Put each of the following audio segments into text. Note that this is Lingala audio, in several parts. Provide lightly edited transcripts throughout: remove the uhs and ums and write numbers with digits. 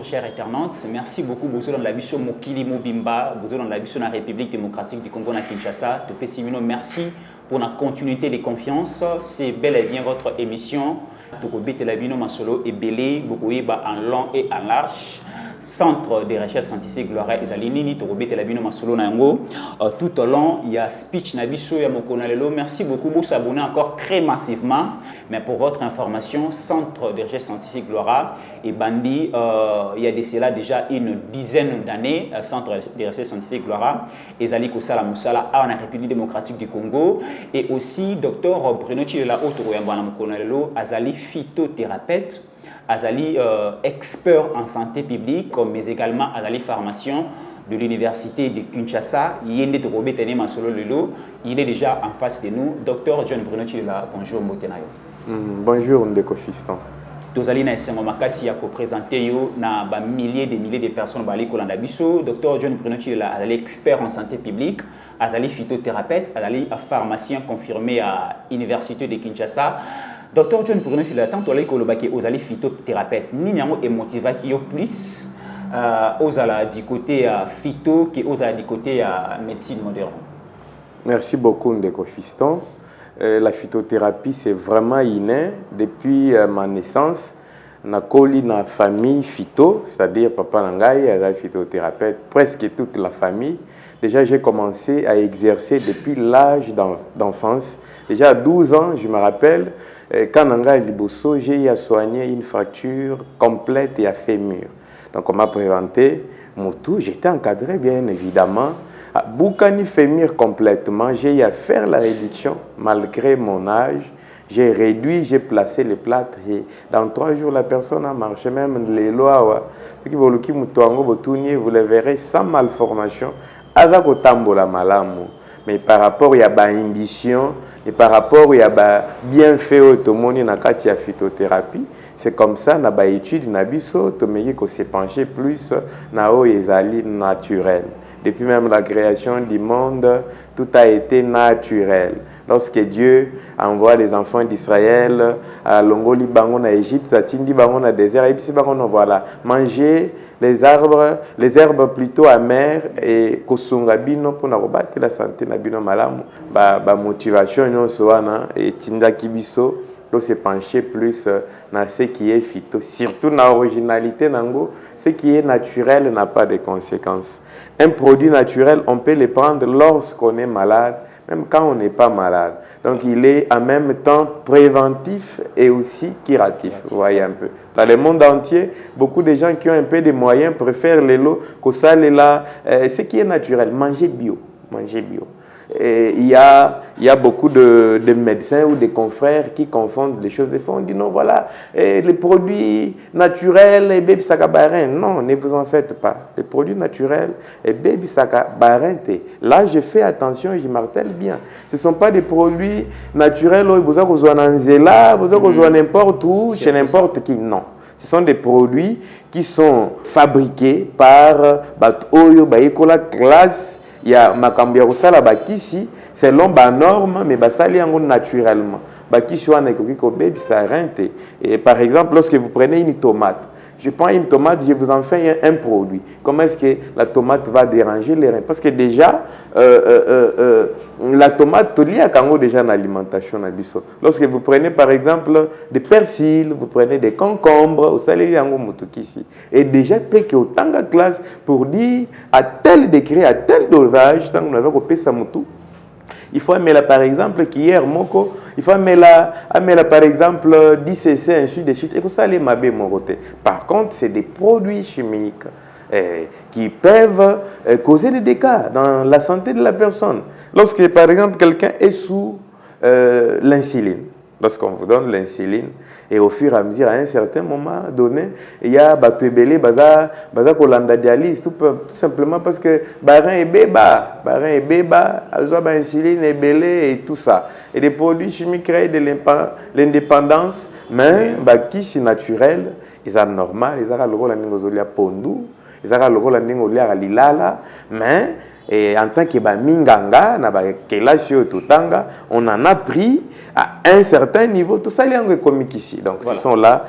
Chers internautes, merci beaucoup. Vous êtes dans la mission Mokili Mobimba, vous êtes dans la mission de la République démocratique du Congo, à Kinshasa. Merci pour la continuité de confiance. C'est bel et bien votre émission. Tokobete Labino Masolo et Belé, Bokoïba en long et en large. Centre de recherche scientifique Gloria Ezalinini, Tokobete Labino Masolo Nango. Tout au long, il y a speech Nabiso, il y a Mokonalelo. Merci beaucoup. Vous s'abonnez encore très massivement. Mais pour votre information, Centre de recherche scientifique Gloria et Bandi, il y a de cela déjà une dizaine d'années, Centre de recherche scientifique Gloria, Ezali Kosala Moussala en République démocratique du Congo. Et aussi, Dr Bruno Chilela Otoyambana Mokonalelo, Azali phytothérapeute, Azali expert en santé publique, mais également Azali pharmacien de l'université de Kinshasa. Il est déjà en face de nous. Dr John Bruno Chilela, bonjour Motenayo. Bonjour Ndeko Fiston. Tozali na esengo makasi ya ko présenter yo na ba milliers de personnes bali kolanda biso. Dr John Bruno Chilela azali expert en santé publique, azali phytothérapeute, azali pharmacien confirmé à l'université de Kinshasa. Dr John Bruno Chilela tant tolai kolobaki ozali phytothérapeute nini yango emotivaki yo plus ozala du côté phyto que ozala du côté médecine moderne. Merci beaucoup Ndeko Fiston. La phytothérapie, c'est vraiment inné. Depuis ma naissance, na koli na famille phyto, c'est-à-dire papa nangai, la phytothérapeute, presque toute la famille. Déjà, j'ai commencé à exercer depuis l'âge d'enfance. Déjà à 12 ans, je me rappelle, quand nangai liboso, j'ai eu à soigner une fracture complète et à fémur. Donc on m'a présenté mon tout, j'étais encadré bien évidemment. Boukani fémur complètement, j'ai eu à faire la réduction malgré mon âge. J'ai réduit, j'ai placé les plâtres et dans 3 jours la personne a marché. Même les lois, vous les verrez sans malformation. Azako tambola malamu. Mais par rapport à la ambition et par rapport à bienfait automoni na kati ya phytothérapie, c'est comme ça na ba étude na biso to meki ko se pencher plus na o ezali naturel. Depuis même la création du monde, tout a été naturel. Lorsque Dieu envoie les enfants d'Israël à Longoli Bango na Égypte, à Tindi Bango na désert, et puis voilà, manger les herbes plutôt amères et kosungabino pour na robate la santé na bino malamu, ba motivation non soana et tinda kibiso. Donc se pencher plus dans ce qui est phyto, surtout dans l'originalité nango, ce qui est naturel n'a pas de conséquences. Un produit naturel, on peut le prendre lorsqu'on est malade, même quand on n'est pas malade. Donc il est en même temps préventif et aussi curatif. Vous voyez un peu. Dans le monde entier, beaucoup de gens qui ont un peu de moyens préfèrent les lots que ça, ce qui est naturel. Manger bio. Manger bio. Et il y a beaucoup de médecins ou de confrères qui confondent les choses. Des fois, on dit non, voilà, les produits naturels et baby sakabarin. Non, ne vous en faites pas. Les produits naturels et baby sakabarin. Là, je fais attention et je martèle bien. Ce ne sont pas des produits naturels où vous avez besoin d'un zéla, vous avez besoin n'importe où, chez n'importe qui. Non. Ce sont des produits qui sont fabriqués par Oyo, Baïkola, classe. Il y a makambi ya bakisi selon ba norme mais basali yango naturellement bakisi wana ekoki ko bebi ça rente. Et par exemple lorsque vous prenez une tomate, je prends une tomate, je vous en fais un produit. Comment est-ce que la tomate va déranger les reins? Parce que déjà la tomate liée à Congo déjà dans l'alimentation na biso. Lorsque vous prenez par exemple des persils, vous prenez des concombres, au salé yango mutukisi. Et déjà peut que autant de classe pour dire à tel degré, à tel dosage, tant qu'on avait coupé sa mutu. Il faut mettre par exemple qu'hier moko, il faut mettre par exemple 10 cc ainsi de suite et que ça les mabé moroté. Par contre, c'est des produits chimiques qui peuvent causer des dégâts dans la santé de la personne. Lorsque par exemple quelqu'un est sous l'insuline, lorsqu'on vous donne l'insuline et au fur et à mesure à un certain moment donné il y a batebele baza kolanda dialyse tout simplement parce que barin et beba azoa ba insuline et belé et tout ça et des produits chimiques créent de l'indépendance mais qui c'est naturel ils sont normal ils ont le rôle ndingo zolia pondu ils ont le rôle ndingo lia lilala mais Et en tant que minganga, on en a pris à un certain niveau. Tout ça, il y a un comique ici. Donc, voilà. Ce sont là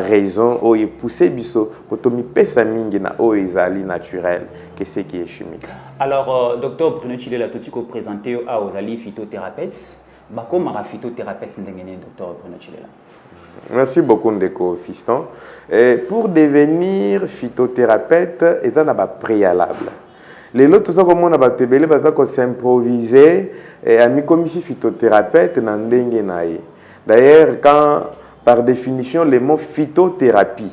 raisons où il pousse biso pour que pesa mingi na o ezali naturel que ce qui est chimique. Alors, docteur Bruno Chilela, tout ce que vous présentez aux ali phytothérapeutes, comment la phytothérapeute ndengene docteur Bruno Chilela? Merci beaucoup Ndeko Fiston. Pour devenir phytothérapeute, il y a un préalable. Les autres, tout ça comme on a batébélé, parce qu'on s'improviser à mi commission phytothérapeute n'andenge nae. D'ailleurs, quand par définition le mot phytothérapie,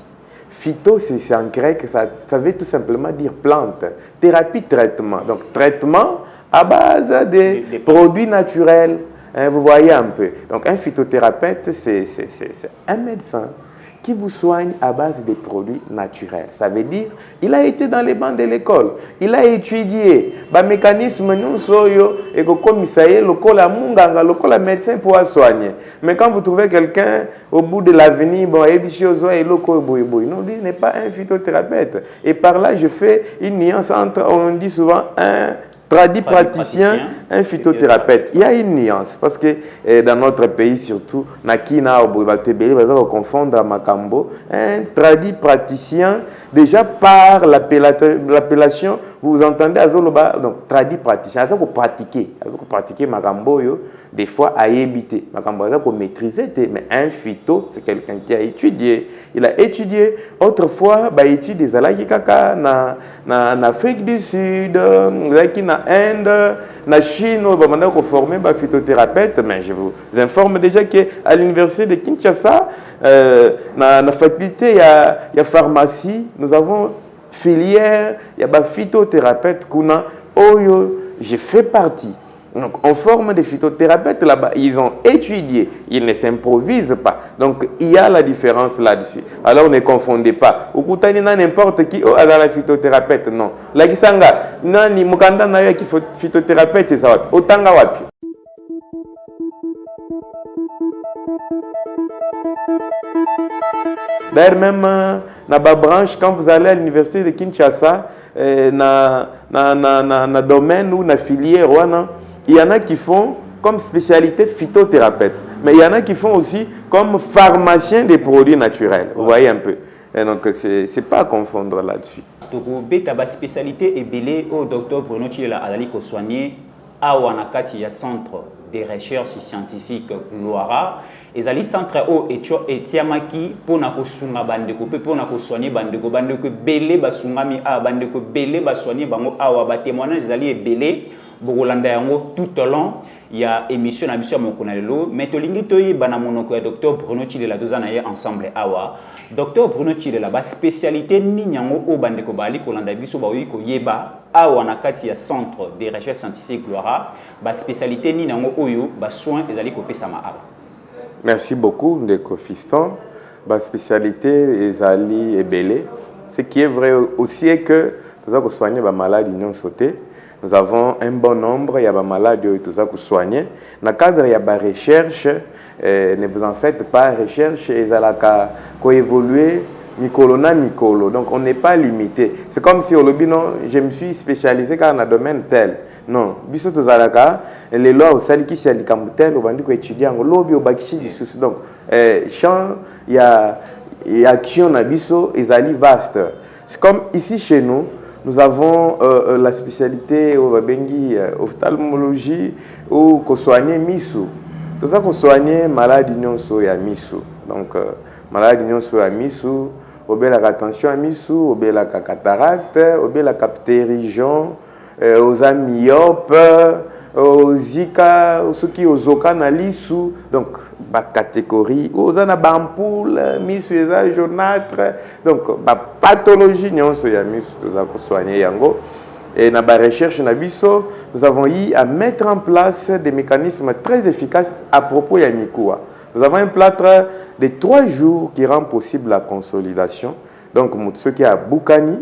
phyto c'est en grec, ça veut tout simplement dire plante. Thérapie, traitement. Donc traitement à base des produits naturels. Hein, vous voyez un peu. Donc un phytothérapeute, c'est un médecin qui vous soigne à base des produits naturels. Ça veut dire, il a été dans les bancs de l'école, il a étudié le mécanisme, et comme ça y est, le médecin pour soigner. Mais quand vous trouvez quelqu'un au bout de l'avenir, bon, non, lui n'est pas un phytothérapeute. Et par là, je fais une nuance entre, on dit souvent, un praticien, un phytothérapeute. Il y a une nuance parce que dans notre pays surtout, on confondre à Makambo, un praticien, déjà par l'appellation, vous entendez Azoloba, donc praticien, ça vous pratiquer Makambo, des fois à éviter. Makambo, ça vous maîtriser, mais un phyto, c'est quelqu'un qui a étudié. Il a étudié autrefois, étude des alaki kaka en Afrique du Sud, en Inde, en Chine, on a formé un phytothérapeute, mais je vous informe déjà qu'à l'université de Kinshasa, dans la faculté, il y a pharmacie, nous avons filière, il y a phytothérapeute, je fais partie. Donc, on forme des phytothérapeutes là-bas. Ils ont étudié. Ils ne s'improvisent pas. Donc, il y a la différence là-dessus. Alors, ne confondez pas. Ukutani na n'importe qui a la phytothérapeute. Non. La gisanga, nani mukanda na ya phytothérapeute ça wapi. Otanga wapi. D'ailleurs, même dans la branche, quand vous allez à l'université de Kinshasa, dans domaine ou dans filière, il y en a qui font comme spécialité phytothérapeute, mais il y en a qui font aussi comme pharmacien des produits naturels. Vous voyez un peu. Et donc, c'est pas à confondre là-dessus. La spécialité est belée au docteur Bruno Chilela Azali ko soigner à Wanakati, il y a centre de recherche scientifique Loara. Ezali centre o etiamaki pona ko sunga bandeko pe pona ko soigner bandeko belé basungami a bandeko belé basoigner bango awa ba témoignage ezali belé bokolanda yango tout au long il y a émission na biso mokonalelo mais tolingi toyi bana monoko ya docteur Bruno Chilela dozana ye ensemble awa docteur Bruno Chilela ba spécialité ni nyango o bandeko bali kolanda biso ba oyi ko yeba awa na kati ya centre de recherche scientifique Loara ba spécialité ni nyango oyo ba soin ezali ko pesa ma awa. Merci beaucoup, Ndeko Fiston. Ma spécialité est Ali et Belé. Ce qui est vrai aussi est que nous avons soigné les malades non sauté. Nous avons un bon nombre, il y a des malades qui sont soignés. Dans le cadre, il y a des recherches. Ne vous en faites pas, recherche, ils ont évolué. Mikolo na Mikolo. Donc on n'est pas limité. C'est comme si au lobby, non, je me suis spécialisé dans un domaine tel. Non, biso tozalaka les lois au saliki si alikambutel au bandi ko étudier en lobby au bakishi du souci. Donc champ il y a action na biso ezali vaste. C'est comme ici chez nous, nous avons la spécialité au bengi ophtalmologie ou ko soigner misu. Tout ça ko soigner maladie nyonso ya misu. Donc maladie nyonso ya misu, obela attention à misu, obela cataracte, obela ptérygion, aux amyopes, aux zika, ceux qui aux okanalisu, donc ba catégorie, aux anabampoule, misu eza jaunâtre, donc ba pathologie nyonso ya misu toza ko soigner yango. Et dans la recherche na biso, nous avons eu à mettre en place des mécanismes très efficaces à propos de Mikoua. Nous avons un plâtre de 3 jours qui rend possible la consolidation. Donc, ceux qui ont Boukani,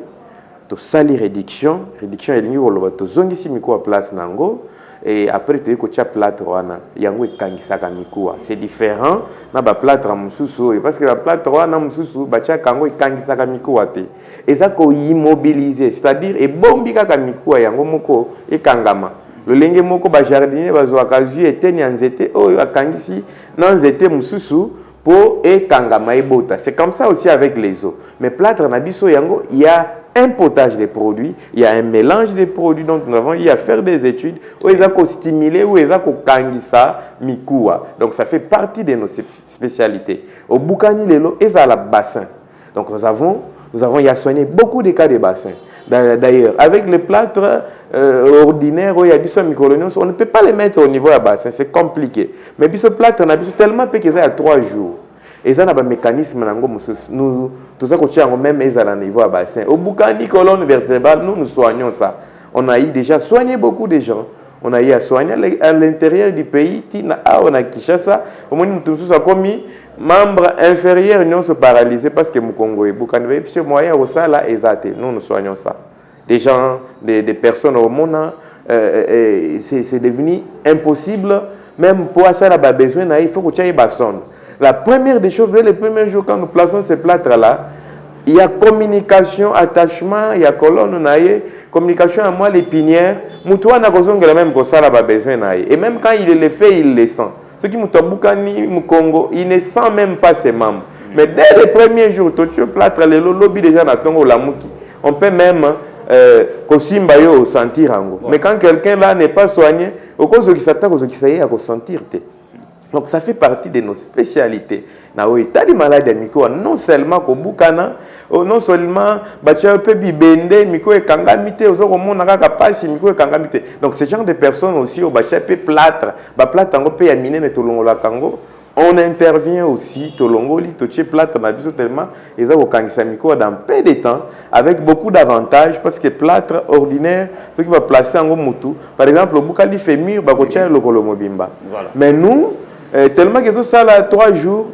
to sali réduction est ligne au to zongi si Mikoua place nango. et après tu as plâtre wana yango ekangisaka mikuwa. C'est différent na ba plâtre mususu parce que ba plâtre wana mususu bacha kango ekangisaka mikuwa te. Eza ko immobiliser, c'est-à-dire ebombi kaka mikuwa yango moko ekangama. Le lenge moko ba jardinier bazwaka zu eteni nzete oyo akangisi na nzete mususu pour ekangama ebota. C'est comme ça aussi avec les eaux. Mais plâtre na biso yango il y a un potage de produits, il y a un mélange de produits, donc nous avons eu à faire des études où ils ont stimulé, où ils ont kangisa mikuwa. Donc ça fait partie de nos spécialités. Au Bukani Lelo, ils ont la bassin. Donc nous avons soigné beaucoup de cas de bassin. D'ailleurs, avec les plâtres ordinaires, où il y a du microlonium, on ne peut pas les mettre au niveau du bassin, c'est compliqué. Mais ce plâtre, on a tellement peu qu'ils ont 3 jours. Et ça, on a un mécanisme, nous avons même à niveau à bassin. Au Bukani, colonne vertébrale, nous soignons ça. On a déjà soigné beaucoup de gens. On a eu à soigner à l'intérieur du pays. On a Kinshasa. Au moins, nous avons commis membres inférieurs, nous sommes paralysés parce que nous Congo et Bukani, puisque moyen au ça là, nous soignons ça. Des gens, des personnes au monde, c'est devenu impossible. Même pour ça, il y a besoin, il faut que tu aies basson. La première des choses, les premiers jours quand nous plaçons ces plâtres-là, il y a communication, attachement, il y a colonne, communication à moi, l'épinière. Moutoua n'a pas même pour ça, il besoin. Et même quand il le fait, il le sent. Ceux qui Moutouabukani, Moukongo, il ne sent même pas ses membres. Mais dès les premiers jours, tu plâtre, le lobby déjà dans ton Olamuki. On peut même sentir. Mais quand quelqu'un là n'est pas soigné, au cause qui s'attaque, au qui s'aille à sentir. Donc ça fait partie de nos spécialités. Na état de maladie miko non seulement ko bukana, non seulement bacha pe bibende miko e kangamite ozo ko mona kaka pasi miko e kangamite. Donc ce genre de personnes aussi au bacha pe plâtre, ba plâtre ngo pe ya minene to longola kango. On intervient aussi to longoli to che plâtre na biso tellement eza ko kangisa miko dans peu de temps avec beaucoup d'avantages parce que plâtre ordinaire ce qui va placer en mutu. Par exemple au bukali fémur ba ko tia lokolo mobimba. Mais nous tellement que tout ça là 3 jours,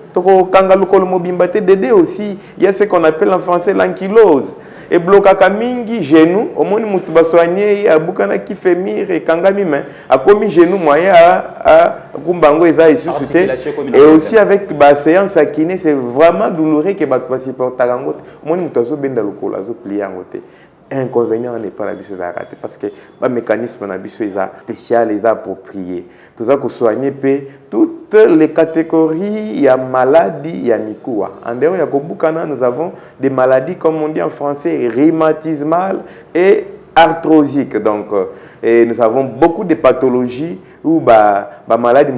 Dédé aussi, il y a ce qu'on appelle en français l'ankylose. Et blocaka mingi genou, au moins mutu ba soigner ya bukana ki fémir et kangami mais a commis genou moyen à kumbango eza suscité. Et aussi avec ba séance à kiné, c'est vraiment douloureux que ba passer par tarango. Au moins mutu zo benda lokolo zo plier en côté. Inconvénient n'est pas la biche à rater parce que le mécanisme na biche est spécial, est approprié. Tout ça pour soigner toutes les catégories, il y a maladies, il y a mikoua. En dehors, il y a Kobukana, nous avons des maladies, comme on dit en français, rhumatismales et arthrosiques. Donc, et nous avons beaucoup de pathologies où maladies,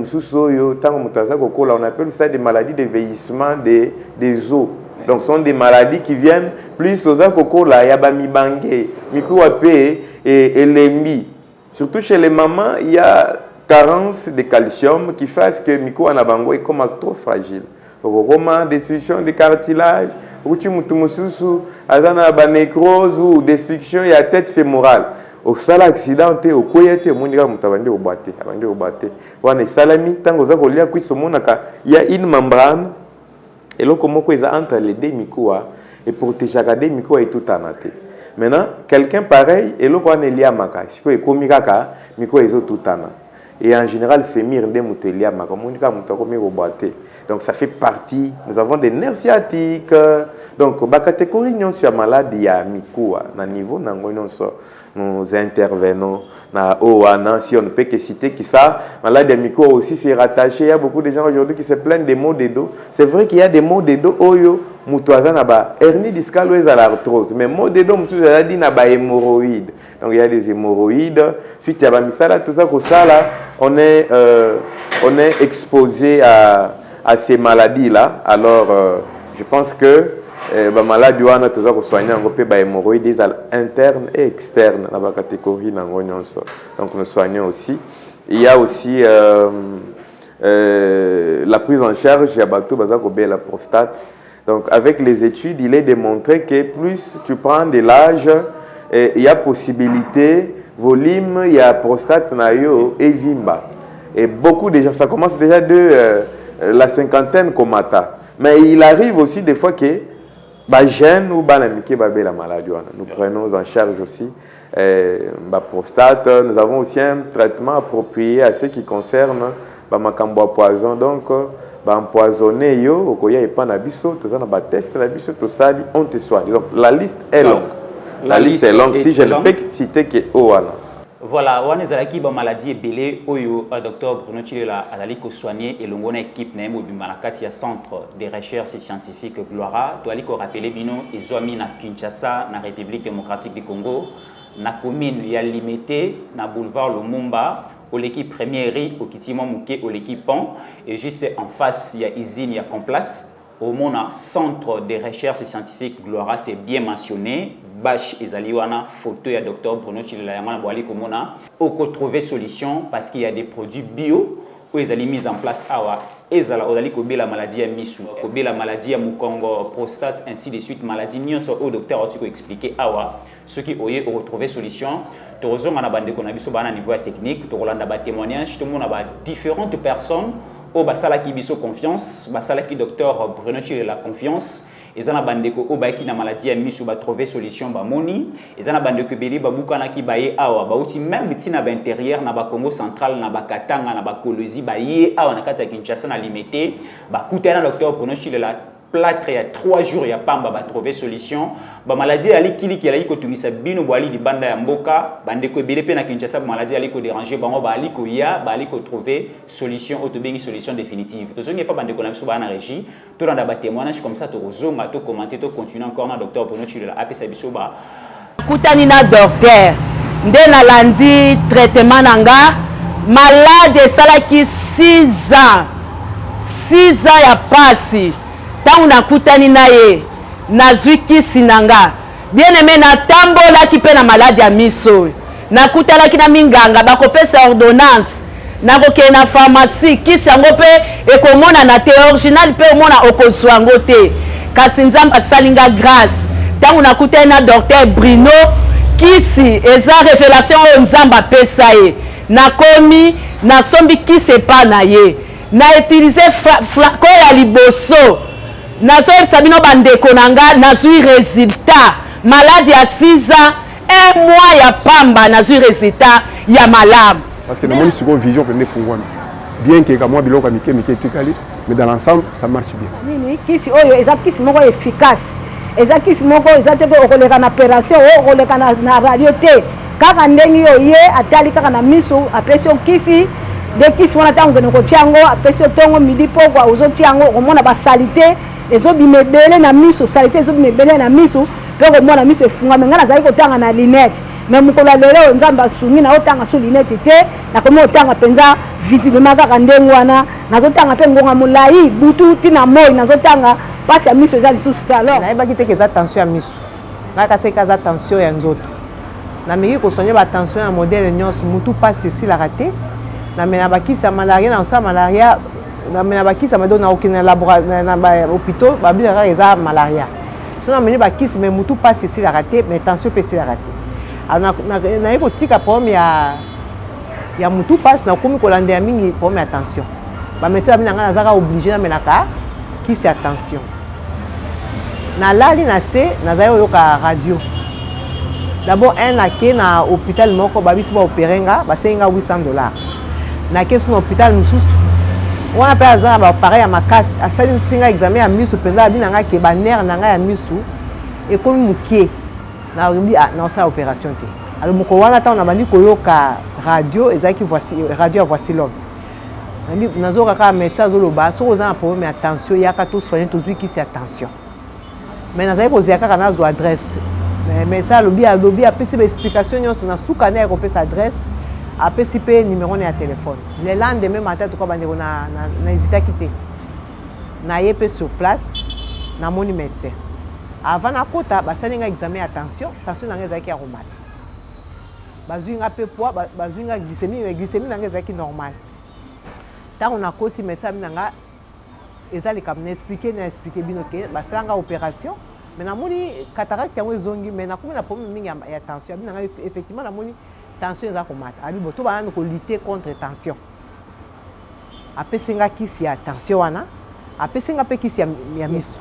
on appelle ça des maladies de vieillissement des os. Donc, ce sont des maladies qui viennent plus aux akokola, yabamibangé, mikuape et lembi. Surtout chez les mamans, il y a carence de calcium qui fait que Miko Anabango est comme trop fragile. Roman, destruction des cartilages, ou tu mususu, azana ba nécrose ou destruction et la tête fémorale. Au sala accidenté, au koyete, monika mutabande au baté, abande au baté. Wana salami, tango za kolia kui somonaka, il y a une membrane et là comment quoi entre les deux mikoa et protéger chaque deux mikoa et tout anaté. Maintenant, quelqu'un pareil et là quoi nelia maka, si quoi komikaka, mikoa et tout anaté. Et en général, fémir de mutelia makamonika mutakomi roboté. Donc ça fait partie. Nous avons des nerfs sciatiques. Donc ba catégorie non sur maladie ya mikoa na niveau nango non so nous intervenons na oana si on ne peut que citer qui ça maladie ya mikoa aussi c'est rattaché. Il y a beaucoup de gens aujourd'hui qui se plaignent des maux de dos. C'est vrai qu'il y a des maux de dos oyo mutoaza na ba hernie discale ou l'arthrose mais maux de dos mutu ça dit na ba hémorroïdes. Donc il y a des hémorroïdes. Suite à Bamisala, tout ça, on est exposé à ces maladies-là. Alors, je pense que les maladies, tout ça, soigner les hémorroïdes internes et externes dans la catégorie. Donc, nous soignons aussi. Il y a aussi la prise en charge de la prostate. Donc, avec les études, il est démontré que plus tu prends de l'âge, il y a possibilité, volume, il y a prostate nayo et vimba. Et beaucoup de gens, ça commence déjà de la cinquantaine comme matin. Mais il arrive aussi des fois que Jeune ou banamiki la maladie. Nous prenons en charge aussi la prostate. Nous avons aussi un traitement approprié à ce qui concerne makambo poison. Donc, empoisonné yo, okoya et pas nabiso, tout ça na test nabiso, tout ça on te soigne. Donc la liste est longue. La liste est longue. Si je ne peux citer que Owana. Voilà, on est allé ba maladie belé oyo docteur Bruno Chilela allé ko soigner et l'ongona équipe na mo bimalakati ya centre de recherche scientifique Gloire to allé ko rappeler bino ezoami na Kinshasa na République démocratique du Congo na commune ya Limité na boulevard Lumumba au l'équipe première au Kitimo Mouké au l'équipe Pont et juste en face il y a usine il y a Complace au mon centre de recherche scientifique Gloire c'est bien mentionné. Bach ezaliwana photo ya docteur Bruno Chilela yamana boali komona oko trouver solution parce qu'il y a des produits bio où ils allaient mis en place awa ezala ozali ko bela maladie ya misu ko bela maladie ya mukongo prostate ainsi de suite maladie nyonso au docteur otiko expliquer awa ce qui oye au retrouver solution tozonga na bande ko na biso bana niveau technique to rolanda ba témoignage to mona ba différentes personnes au basala ki biso confiance basala ki docteur Bruno Chilela confiance. Ils ont bandeko au baiki na maladie à misu ba trouver solution ba moni ils ont bandeko beli ba bukana ki baye awa ba uti même tina ba intérieur na ba Congo central na ba Katanga na ba Kolwezi ba ye awa na kata Kinshasa na limité ba kutana docteur Bruno Chilela plâtre il y a 3 jours il y a pamba ba trouver solution ba maladie ali kili ki ali ko tungisa bino bo ali di banda ya mboka bandeko beli pe na Kinshasa ba maladie ali ko déranger bango ba ali ko ya ba ali ko trouver solution autobengi solution définitive to zongi pas bandeko na biso ba na régie to dans ba témoignage comme ça to zonga to commenter to continuer encore na docteur Bruno Chilela apesa biso ba kutani na docteur nde na landi traitement nanga malade salaki 6 ans ya pasi tant na kutani na ye nazwi kisi nanga bien aimé na tambola ki pe na malade ya miso na kutala ki na minganga bakopesa ordonnance na koke na pharmacie kisi yango pe ekomona na te original pe omona okozwa yango te kasi nzambe asalinga grâce tant na kutani na docteur Bruno kisi eza révélation oyo nzambe apesa ye nakomi nasombi kisi epa na ye na utilize flacon ya liboso nazoyebisa bino bandeko nanga nazwi résultat malade ya 6 ans 1 mois ya pamba nazwi résultat ya malamu parce que namoni sikoyo vision pene fungwana bien que kamwa biloko mike etikali mais dans l'ensemble ça marche bien nini kisi oyo eza kisi moko efficace eza kisi moko eza te okoleka na opération okoleka na radio te kaka ndenge yo ye atali kaka na miso apesi kisi de kisi wana ntango okende kotia yango apesi ntongo midi pokwa ozotia yango okomona basalite ezobima ebele na miso salite ezobima ebele na miso mpe okomona miso efungami ngai nazali kotanga na linete mais mokolo ya lelo nzambe asungi na otanga so linete te nakomi otanga mpenza visiblement kaka ndenge wana nazotanga mpe ngonga molai butu tina moi nazotanga mpasi ya miso eza lisusu te alors nayebaki teke eza tension ya miso ngai kasi eka eza tension ya nzoto nameki kosogne batension ya modele nyonso mutu mpasi esilaka te namena bakisi ya malaria na osala malaria namena bakisi ya mado na okende na bahôpitaux babila kaka eza malaria so nameni bakisi me mutu mpasi esilaka te mais tension mpe esilaka te naye kotika problème ya mutu mpasi nakomi kolanda ya mingi problème ya tension bamédecin babina ngai nazaka obligé namenaka kisi ya tension nalali na se nazali oyoka radio d'abord nake na hôpital moko babisi baopere nga basengi nga $800 nake so na hôpital mosusu wana mpe aza na baappareil ya makasi asalisi nga examen ya miso mpenza abina nga ke banere na ngai ya miso ekomi mokie naosala opération te alors mokolo wana ntango nabandi koyoka radio ezalaki radio ya voici l'homme nazoyoka kaka médecin azoloba soki oza na problème ya tension yaka tosoigne tozwi kisi ya tension mais nazali kozela kaka nazwa adresse médecin alobi apesi baexplication nyonso na suka nde akopesa adresse apesi mpe numéro na ya telefone le lendemain matin tokoa bandeko na hésitaki te naye mpe sur place namoni médecin avant nakota basali nga examen ya tension nanga ezalaki ya romale bazwi nga mpe poids bazwi nga glycémie nanga ezalaki normal ntango nakoti médecin abi nanga eza likambo na explike bino ke basala nga opération mais namoni cataracte yango ezongi mais nakomi na problème mingi ya tension abi nanga effectivement namoni tension eza komata abi bo to banani kolutte contre tension apesi nga kisi ya tension wana apesi nga pe kisi ya miso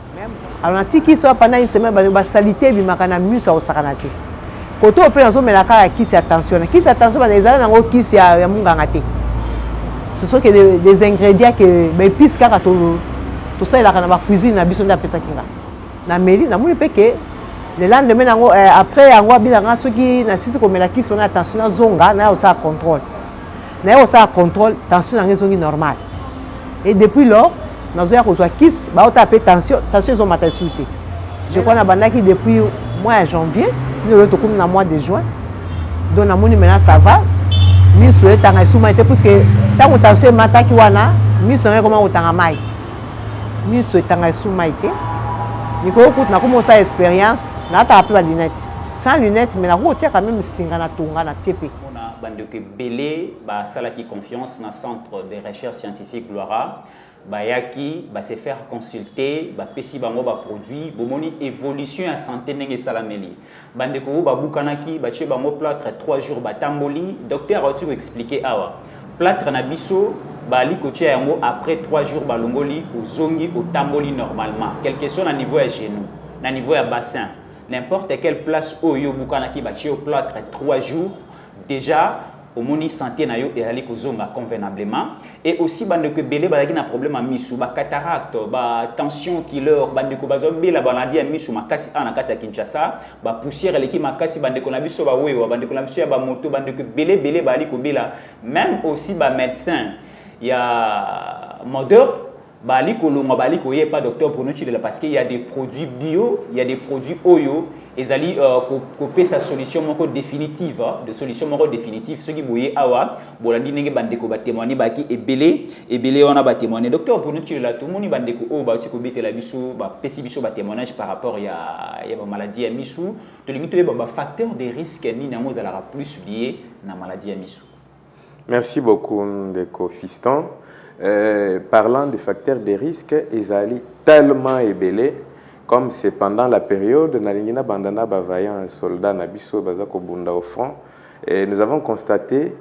alors nati kisi pendant une semaine ba salité bimaka na miso osakana te koto pe nazo melaka ya kisi attention ba ezala nango kisi ya munganga te ce sont que des ingrédients que ba épices kaka to ça la kana ba cuisine na biso nda pesa kinga na meli na moni pe que le lendemain nango après yango abinanga soki na sisi ko melaki sona attention na zonga na osa contrôle tension na zongi normal et depuis lors nazo ya kozwa kisi ba ota pe tension zo mata suite je crois na bandaki depuis mois de janvier puis le tokum na mois de juin donc na moni maintenant ça va miso etanga suma te parce que tango tension mata ki wana miso na comment otanga mai miso etanga suma te niko okuta na komo sa expérience na ta pe ba lunette sans lunette mais na ko tia quand même singa na tonga na tepe ona bandeke belé ba sala ki confiance na centre de recherche scientifique Gloire bayaki ba se faire consulter ba pesi bango ba produit bomoni évolution en santé ndenge salameli bandeko ba bukanaki ba tie bango plâtre 3 jours ba tamboli docteur a tu expliquer awa plâtre na biso ba li ko tia yango après 3 jours ba longoli ko zongi au tamboli normalement quelque chose na niveau ya genou na niveau ya bassin n'importe quelle place oyo bukanaki ba tie au plâtre 3 jours déjà au moni santé na yo ezali kozonga convenablement et aussi bandeko belé bazaki na problème à misu ba cataracte ba tension killer bandeko bazo bela baladi ya misu makasi ana kata Kinshasa ba poussière eleki makasi bandeko na biso ba wewa bandeko na biso ya ba moto bandeko belé bali ko bela même aussi ba médecin ya modeur bali kolonga bali ko pas docteur pour nous parce qu'il y a des produits bio il y a des produits oyo ezali couper sa solution moko définitive de solution moko définitive ce qui boye awa bolandi ndenge bandeko ba témoigner baki ebélé on a ba témoigner docteur pour nous la tout moni bandeko o ba ti ko betela biso ba pesi biso ba témoignage par rapport ya ba maladie ya misu to lingi to ba facteur de risque ni na mozala plus lié na maladie ya misu. Merci beaucoup ndeko fiston. Parlant des facteurs de risque, ils allaient tellement ébélés, comme c'est pendant la période, Nalingina Bandana Bavayan, soldat Nabiso Bazako Bunda au front, et nous avons constaté,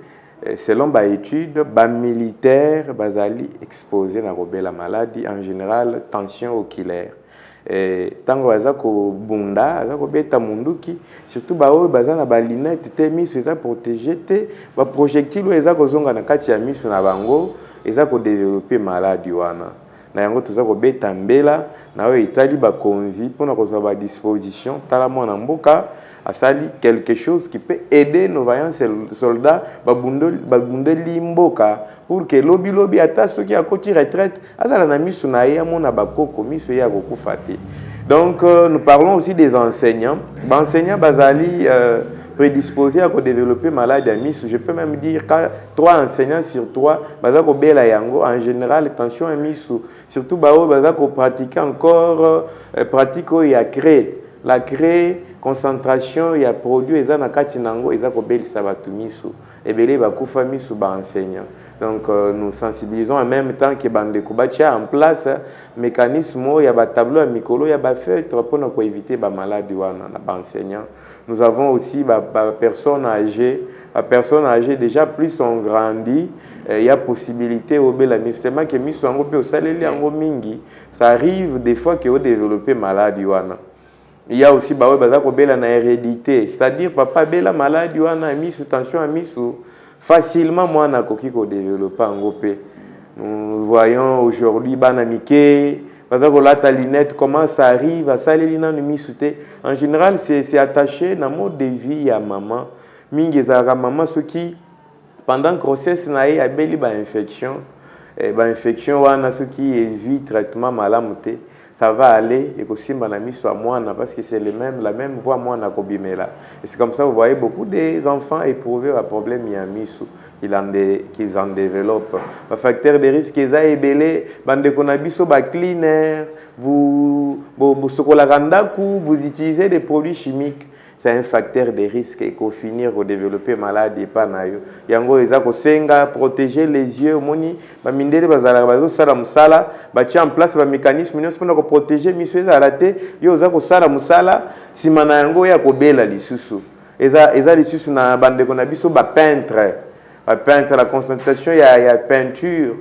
selon les études, les militaires bazali exposés à la maladie, en général, tension oculaire. Tango bazako bunda azako beta munduki surtout bao bazana ba lunette te miso eza protéger te ba projectile ezako zonga na kati ya miso na bango ezako développer maladie wana na yango tozako beta mbela na we itali ba konzi pona kozwa ba disposition tala mwana mboka asali quelque chose qui peut aider nos vaillants soldats babundeli mboka pour que lobi ata soki akoti retraite azala na miso na ye amona bakoko miso ya kokufa te. Donc nous parlons aussi des enseignants. Enseignants bazali prédisposés à développer maladie à miso. Je peux même dire que 3 enseignants sur 3 bazako bela yango en général tension à miso surtout bao bazako pratiquer encore pratique ya créer la créer concentration il y a produit eza na kati nango eza ko belisa batu misu ebele bakufa misu ba enseignant. Donc nous sensibilisons en même temps que bandeko batia en place mécanisme il y a ba tableau à mikolo il y a ba feutre pour ne pas éviter ba maladie wana na ba enseignant. Nous avons aussi ba personnes âgées déjà plus ont grandi il y a possibilité au bela justement que misu ngo pe osaleli ngo mingi ça arrive des fois que au développer maladie wana. Il y a aussi bazako bela na hérédité, c'est-à-dire papa bela maladie wana misu tension a misu facilement moi na koki ko développer ngopé. Nous voyons aujourd'hui banamike bazako la lunette comment ça arrive à saleli na misu te. En général c'est attaché na mode de vie ya maman. Mingi za maman ce qui pendant grossesse na ye abeli ba infection wana ce qui est traitement malamu te. Ça va aller et aussi manami soit moi parce que c'est la même voie moi na kobimela et c'est comme ça vous voyez beaucoup des enfants éprouvés à problème yamisu qu'ils en développent un facteur de risque eza ebele bande konabiso ba cleaner vous sokola randaku vous utilisez des produits chimiques c'est un facteur de risque et qu'au finir au développer maladie pas na yo yango eza ko senga protéger les yeux moni ba mindele bazala bazo sala musala ba tia en place ba mécanisme nyonso pour protéger miso eza raté yo za ko sala musala sima na yango ya ko bela lisusu eza lisusu na bande ko na biso ba peintre la concentration ya peinture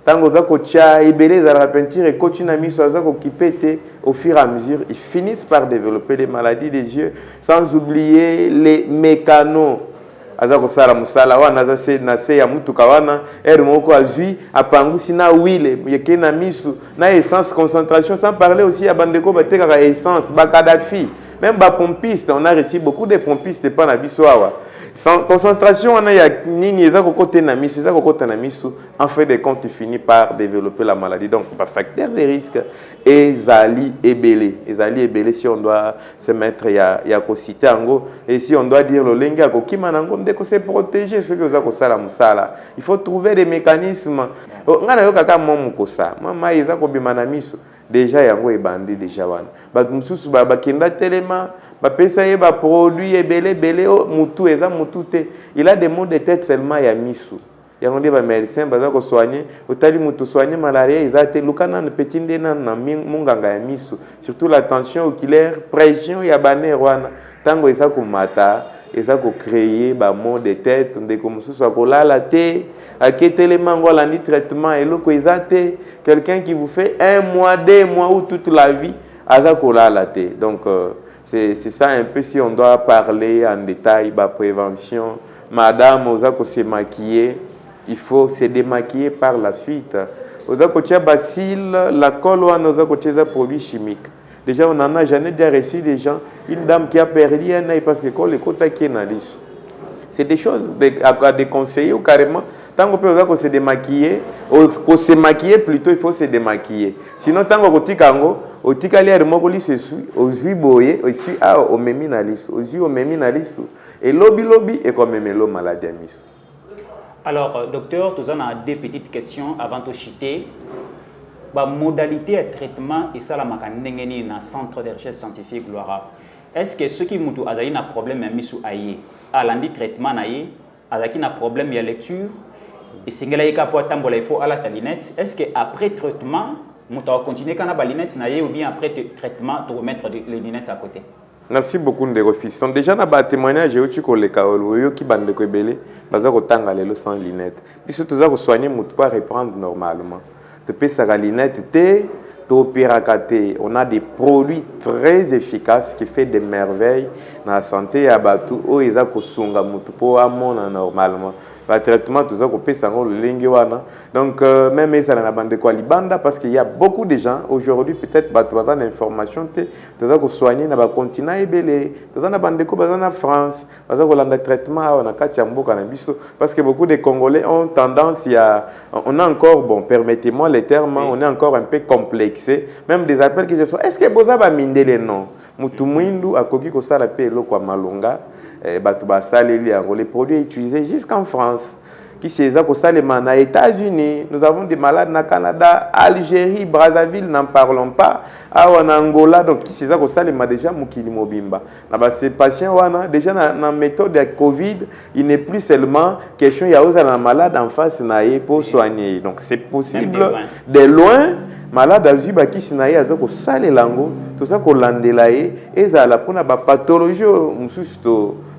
tango za kocha ebele za la peinture et continue miso za ko kipete au fur et à mesure ils finissent par développer des maladies des yeux sans oublier les mécanos aza kosala musala wana aza se na se ya mutuka wana moko azui apangusi na huile yeke na misu na essence concentration sans parler aussi ya bandeko batekaka essence bakadafi même ba pompiste on a reçu beaucoup de pompistes pas na biso awa sans concentration on a ya nini eza kokote na misu eza kokota na misu en fait de compte tu finis par développer la maladie donc par facteur de risque ezali ebele si on doit se mettre ya ko citer ango et si on doit dire le lenga ko kimanango ndeko se protéger ceux que za ko sala musala il faut trouver des mécanismes ngana yo kaka momu ko sa mama eza ko bimana misu déjà yango ebandi déjà wana ba mususu ba kenda telema ba pesa ye ba produit ebele mutu eza mutu te il a des maux de tête seulement ya misu yango nde ba médecin baza ko soigner otali mutu soigner malaria ezate lukana na petit ndena na munganga ya misu surtout la tension oculaire pression ya baner wana tango eza ko mata eza ko créer ba maux de tête ndeko mususu akolala te aketelema ngo landi traitement eloko ezate quelqu'un qui vous fait 1 mois 2 mois ou toute la vie aza kolala te donc c'est ça un peu si on doit parler en détail la prévention madame oza ko se maquiller il faut se démaquiller par la suite oza ko tia bacille la colle ou oza ko tia produit chimique déjà on en a jamais déjà reçu des gens une dame qui a perdu un œil parce que quand le kota qui est na liso c'est des choses à déconseiller ou carrément tant qu'on peut se démaquiller ou se maquiller plutôt il faut se démaquiller sinon tant qu'on tika ngo otika lier moko li se sui ozui boye aussi a o memi na liso ozui o memi na liso et lobby et comme memelo maladie à miso. Alors docteur tu as deux petites questions avant de chiter ba modalité de traitement et ça la makandengeni na centre de recherche scientifique Gloire. Est-ce que ceux qui mutu azali na problème ya miso aye alandi traitement na ye azaki na problème ya lecture et singela yeka po tambola il faut à la lunette est-ce que après traitement mutu va continuer kana ba lunette na ye ou bien après traitement tu remettre les lunettes à côté? Merci beaucoup ndeko fils. Donc déjà na ba témoignage eu ko le kaolo yo ki bande ko ebele baza ko tanga lelo sans lunettes. Biso toza ko soigner mutu pas reprendre normalement. Te pesa la lunette te on a des produits très efficaces qui font des merveilles dans la santé à Batou où ils ont sunga mutu po amona normalement le traitement tout ça qu'on peut s'en le linguana donc même ça na bande quoi libanda parce qu'il y a beaucoup de gens aujourd'hui peut-être Batou bazan d'information te tout ça qu'on soigner na ba continent ebele tout ça na bande ko bazan na France bazan ko landa traitement on a kati mboka na biso parce que beaucoup de Congolais ont tendance on a encore bon permettez-moi les termes on est encore un peu complexé même des appels que je sois est-ce que boza ba mindele non mutu mwindu akoki ko sala pe lo kwa malonga batu basaleli yango les produits utilisés jusqu'en France qui c'est ça aux États-Unis nous avons des malades na Canada Algérie Brazzaville n'en parlons pas en Angola donc qui c'est ça déjà mukili mobimba na ba ces patients wana déjà na méthode de Covid il n'est plus seulement question ya oza malade en face na ye pour soigner donc c'est possible de loin malade azui bakisi na ye azoko sale lango tout ça ko landela ye ezala pona ba pathologie mususu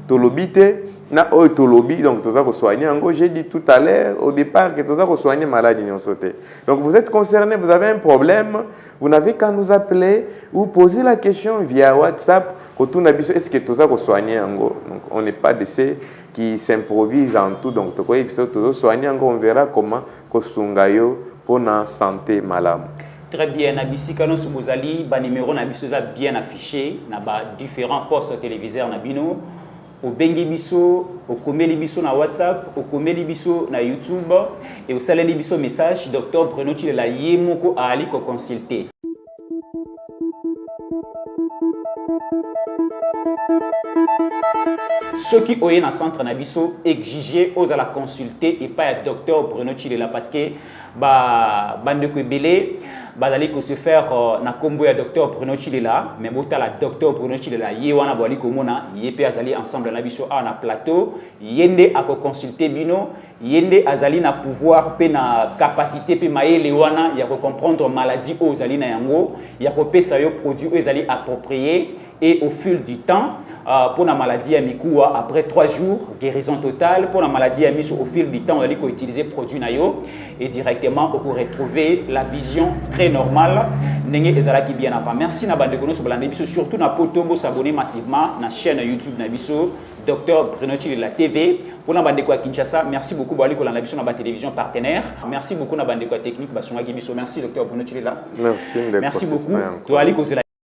to lobité na autolobie donc tout ça ko soigner ango j'ai dit tout à l'heure au départ que tout ça ko soigner maladie non sauté donc vous êtes concerné vous avez un problème vous n'avez qu'à nous appeler ou poser la question via WhatsApp est-ce que tout ça ko soigner ango donc on n'est pas de ceux qui s'improvisent en tout donc to ko episode tout soigner ango on verra comment ko sungayo pour la santé malamu. Très bien, Nabisika no Subozali, ba numéro Nabisoza bien affiché, na ba différents postes téléviseurs Nabino, au Bengi Biso, au Komeli Biso na WhatsApp, au Komeli Biso na YouTube et au Saleli Biso message Dr Bruno Chilela Yemoko a ali ko consulter. Ceux qui ont un centre Nabiso exigé aux à la consulter et pas à Dr Bruno Chilela parce que bande ko belé bazali ko se faire na kombo ya docteur Bruno Chilela mais botala docteur Bruno Chilela ye wana bali komona ye pe azali ensemble na biso na plateau yende ako consulter bino yende azali na pouvoir pe na capacité pe mayele wana ya ko comprendre maladie aux ali na yango ya ko pesa yo produit aux ali approprié et au fil du temps pour la maladie à Mikoua après 3 jours guérison totale pour la maladie à Miso au fil du temps on allait utiliser produit nayo et directement on retrouver la vision très normale n'engé ezala qui bien avant merci na bande kono so balande biso surtout na potombo s'abonner massivement na chaîne YouTube na biso Docteur Bruno Chilela TV pour la bande ko Kinshasa merci beaucoup bali ko la biso na ba télévision partenaire merci beaucoup na bande ko technique basonga biso merci Docteur Bruno Chilela merci beaucoup to ali ko